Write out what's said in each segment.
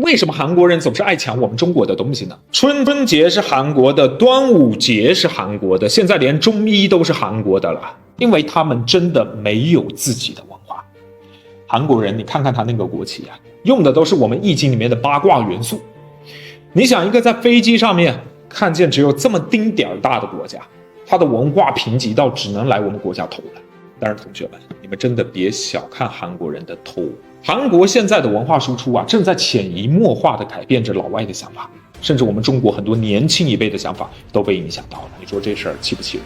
为什么韩国人总是爱抢我们中国的东西呢？春节是韩国的，端午节是韩国的，现在连中医都是韩国的了，因为他们真的没有自己的文化。韩国人，你看看他那个国旗啊，用的都是我们易经里面的八卦元素。你想一个在飞机上面看见只有这么丁点儿大的国家，它的文化贫瘠到只能来我们国家偷了。但是同学们，你们真的别小看韩国人的偷。韩国现在的文化输出啊，正在潜移默化地改变着老外的想法，甚至我们中国很多年轻一辈的想法都被影响到了。你说这事儿气不气人？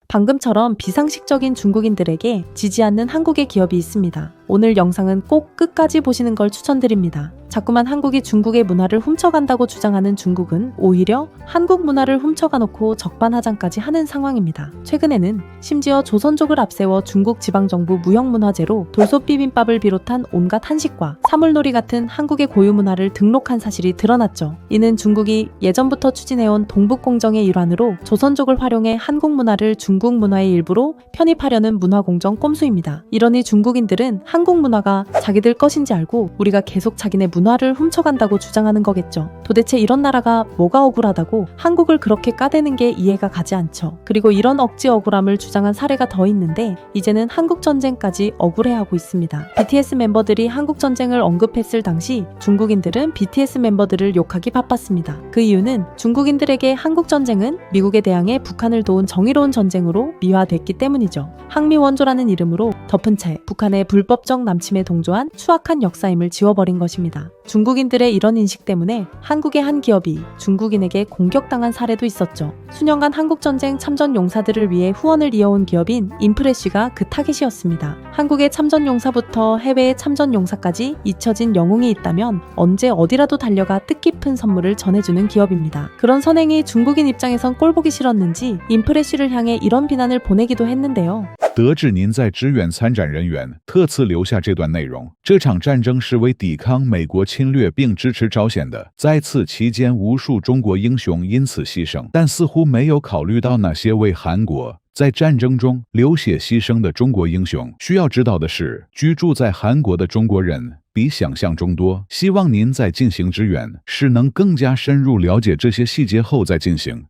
방금처럼 비상식적인 중국인들에게 지지 않는 한국의 기업이 있습니다. 오늘 영상은 꼭 끝까지 보시는 걸 추천드립니다. 자꾸만 한국이 중국의 문화를 훔쳐간다고 주장하는 중국은 오히려 한국 문화를 훔쳐가 놓고 적반하장까지 하는 상황입니다. 최근에는 심지어 조선족을 앞세워 중국 지방정부 무형문화재로 돌솥비빔밥을 비롯한 온갖 한식과 사물놀이 같은 한국의 고유문화를 등록한 사실이 드러났죠. 이는 중국이 예전부터 추진해온 동북공정의 일환으로 조선족을 활용해 한국 문화를 중국 문화의 일부로 편입하려는 문화공정 꼼수입니다. 이러니 중국인들은 한국 문화가 자기들 것인지 알고 우리가 계속 자기네 문화를 훔쳐간다고 주장하는 거겠죠. 도대체 이런 나라가 뭐가 억울하다고 한국을 그렇게 까대는 게 이해가 가지 않죠. 그리고 이런 억지 억울함을 주장한 사례가 더 있는데 이제는 한국전쟁까지 억울해하고 있습니다. BTS 멤버들이 한국전쟁을 언급했을 당시 중국인들은 BTS 멤버들을 욕하기 바빴습니다. 그 이유는 중국인들에게 한국전쟁은 미국에 대항해 북한을 도운 정의로운 전쟁으로 미화됐기 때문이죠. 항미원조라는 이름으로 덮은 채 북한의 불법적 남침에 동조한 추악한 역사임을 지워버린 것입니다. 중국인들의 이런 인식 때문에 한국의 한 기업이 중국인에게 공격당한 사례도 있었죠. 수년간 한국전쟁 참전 용사들을 위해 후원을 이어온 기업인 인프레쉬가 그 타깃이었습니다. 한국의 참전 용사부터 해외의 참전 용사까지 잊혀진 영웅이 있다면 언제 어디라도 달려가 뜻깊은 선물을 전해주는 기업입니다. 그런 선행이 중국인 입장에선 꼴보기 싫었는지 인프레쉬를 향해 이런 비난을 보내기도 했는데요. 得知您在支援参展人员，特此留下这段内容。这场战争是为抵抗美国侵略并支持朝鲜的，在此期间无数中国英雄因此牺牲，但似乎没有考虑到那些为韩国在战争中流血牺牲的中国英雄。需要知道的是，居住在韩国的中国人比想象中多。希望您在进行支援时能更加深入了解这些细节后再进行。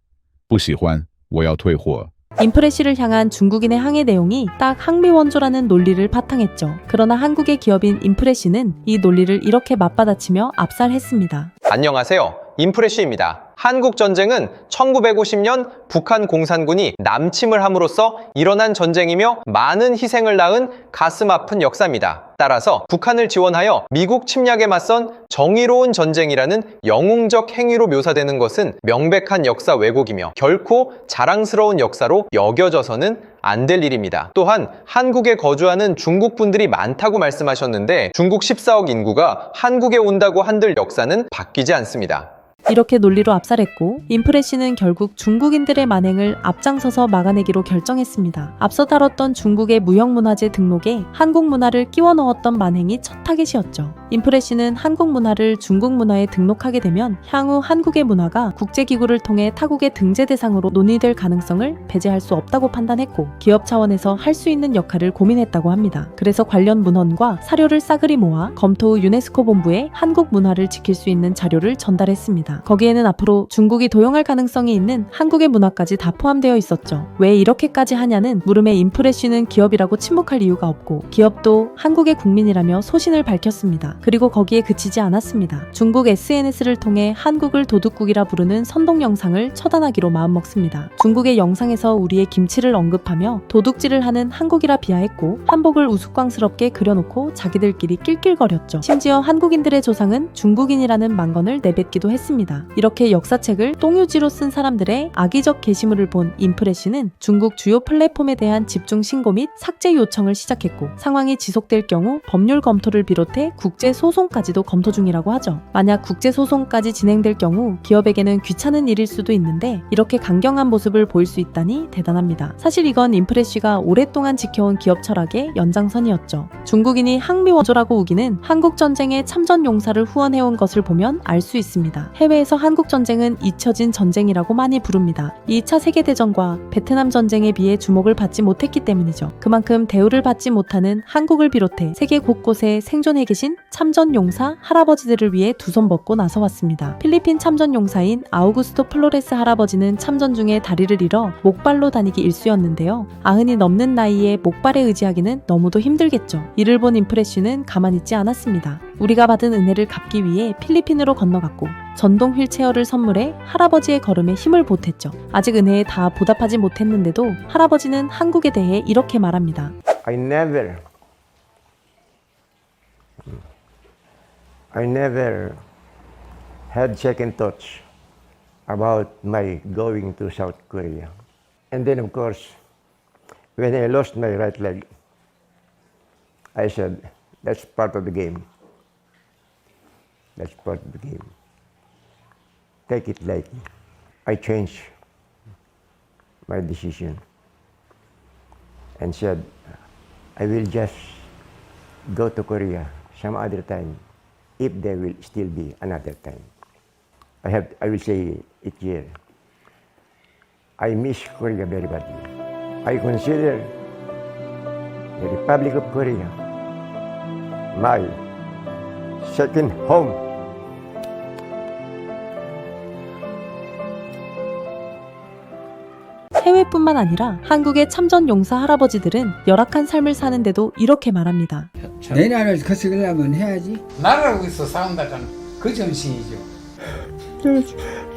不喜欢，我要退货。 인프레쉬를 향한 중국인의 항해 내용이 딱 항미원조라는 논리를 바탕했죠. 그러나 한국의 기업인 인프레쉬는 이 논리를 이렇게 맞받아치며 압살했습니다. 안녕하세요. 인프레쉬입니다. 한국 전쟁은 1950년 북한 공산군이 남침을 함으로써 일어난 전쟁이며 많은 희생을 낳은 가슴 아픈 역사입니다. 따라서 북한을 지원하여 미국 침략에 맞선 정의로운 전쟁이라는 영웅적 행위로 묘사되는 것은 명백한 역사 왜곡이며 결코 자랑스러운 역사로 여겨져서는 안 될 일입니다. 또한 한국에 거주하는 중국 분들이 많다고 말씀하셨는데 중국 14억 인구가 한국에 온다고 한들 역사는 바뀌지 않습니다. 이렇게 논리로 압살했고 인프레쉬는 결국 중국인들의 만행을 앞장서서 막아내기로 결정했습니다. 앞서 다뤘던 중국의 무형문화재 등록에 한국 문화를 끼워 넣었던 만행이 첫 타겟이었죠. 인프레쉬는 한국 문화를 중국 문화에 등록하게 되면 향후 한국의 문화가 국제기구를 통해 타국의 등재 대상으로 논의될 가능성을 배제할 수 없다고 판단했고 기업 차원에서 할 수 있는 역할을 고민했다고 합니다. 그래서 관련 문헌과 사료를 싸그리 모아 검토 후 유네스코 본부에 한국 문화를 지킬 수 있는 자료를 전달했습니다. 거기에는 앞으로 중국이 도용할 가능성이 있는 한국의 문화까지 다 포함되어 있었죠. 왜 이렇게까지 하냐는 물음에 인프레쉬는 기업이라고 침묵할 이유가 없고 기업도 한국의 국민이라며 소신을 밝혔습니다. 그리고 거기에 그치지 않았습니다. 중국 SNS를 통해 한국을 도둑국이라 부르는 선동 영상을 처단하기로 마음먹습니다. 중국의 영상에서 우리의 김치를 언급하며 도둑질을 하는 한국이라 비하했고 한복을 우스꽝스럽게 그려놓고 자기들끼리 낄낄거렸죠. 심지어 한국인들의 조상은 중국인이라는 망언을 내뱉기도 했습니다. 이렇게 역사책을 똥유지로 쓴 사람들의 악의적 게시물을 본 인프레쉬는 중국 주요 플랫폼에 대한 집중 신고 및 삭제 요청을 시작했고 상황이 지속될 경우 법률 검토를 비롯해 국제 소송까지도 검토 중이라고 하죠. 만약 국제 소송까지 진행될 경우 기업에게는 귀찮은 일일 수도 있는데 이렇게 강경한 모습을 보일 수 있다니 대단합니다. 사실 이건 인프레쉬가 오랫동안 지켜온 기업 철학의 연장선이었죠. 중국인이 항미원조라고 우기는 한국전쟁의 참전 용사를 후원해온 것을 보면 알 수 있습니다. 해외에서 한국전쟁은 잊혀진 전쟁이라고 많이 부릅니다. 2차 세계대전과 베트남 전쟁에 비해 주목을 받지 못했기 때문이죠. 그만큼 대우를 받지 못하는 한국을 비롯해 세계 곳곳에 생존해 계신 참전 용사 할아버지들을 위해 두 손 벗고 나서왔습니다. 필리핀 참전 용사인 아우구스토 플로레스 할아버지는 참전 중에 다리를 잃어 목발로 다니기 일쑤였는데요. 90이 넘는 나이에 목발에 의지하기는 너무도 힘들겠죠. 이를 본 인프레쉬는 가만히 있지 않았습니다. 우리가 받은 은혜를 갚기 위해 필리핀으로 건너갔고 전동 휠체어를 선물해 할아버지의 걸음에 힘을 보탰죠. 아직 은혜에 다 보답하지 못했는데도 할아버지는 한국에 대해 이렇게 말합니다. I never had second thoughts about my going to South Korea. And then of course, when I lost my right leg, I said, that's part of the game. That's part of the game. Take it lightly. I changed my decision and said, I will just go to Korea some other time if there will still be another time. I will say it here. I miss Korea very badly. I consider the Republic of Korea my second home. 해외뿐만 아니라 한국의 참전 용사 할아버지들은 열악한 삶을 사는데도 이렇게 말합니다. 내 나라를 거스르려면 해야지. 나라를 위해서 싸운다는 그 정신이죠.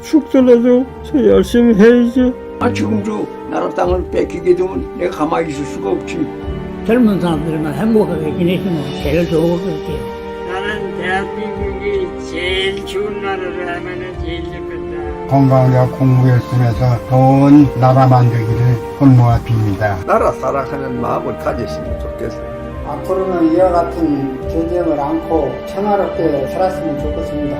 죽더라도 저 열심히 해야지. 지금도 나라 땅을 뺏기게 되면 내가 가만히 있을 수가 없지. 젊은 사람들만 행복하게 지내시면 제일 좋을 것 같아요. 나는 대한민국이 제일 좋은 나라를 하면은 제일 좋겠다. 건강하게 공부했으면서 좋은 나라 만들기를 손모아 빕니다. 나라 사랑하는 마음을 가졌으면 좋겠어요. 앞으로는 이와 같은 전쟁을 않고 평화롭게 살았으면 좋겠습니다.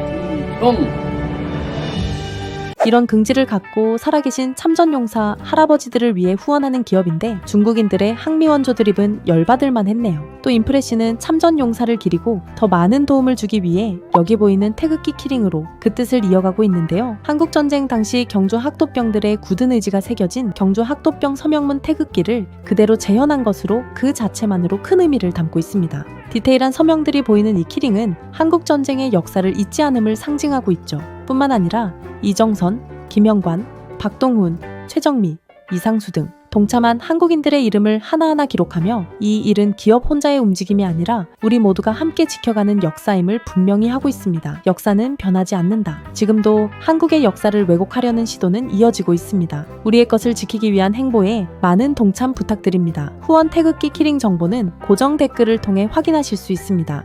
이런 긍지를 갖고 살아계신 참전용사 할아버지들을 위해 후원하는 기업인데 중국인들의 항미원조 드립은 열받을만 했네요. 또 인프레쉬는 참전용사를 기리고 더 많은 도움을 주기 위해 여기 보이는 태극기 키링으로 그 뜻을 이어가고 있는데요. 한국전쟁 당시 경주 학도병들의 굳은 의지가 새겨진 경주 학도병 서명문 태극기를 그대로 재현한 것으로 그 자체만으로 큰 의미를 담고 있습니다. 디테일한 서명들이 보이는 이 키링은 한국전쟁의 역사를 잊지 않음을 상징하고 있죠. 뿐만 아니라 이정선, 김영관, 박동훈, 최정미, 이상수 등 동참한 한국인들의 이름을 하나하나 기록하며 이 일은 기업 혼자의 움직임이 아니라 우리 모두가 함께 지켜가는 역사임을 분명히 하고 있습니다. 역사는 변하지 않는다. 지금도 한국의 역사를 왜곡하려는 시도는 이어지고 있습니다. 우리의 것을 지키기 위한 행보에 많은 동참 부탁드립니다. 후원 태극기 키링 정보는 고정 댓글을 통해 확인하실 수 있습니다.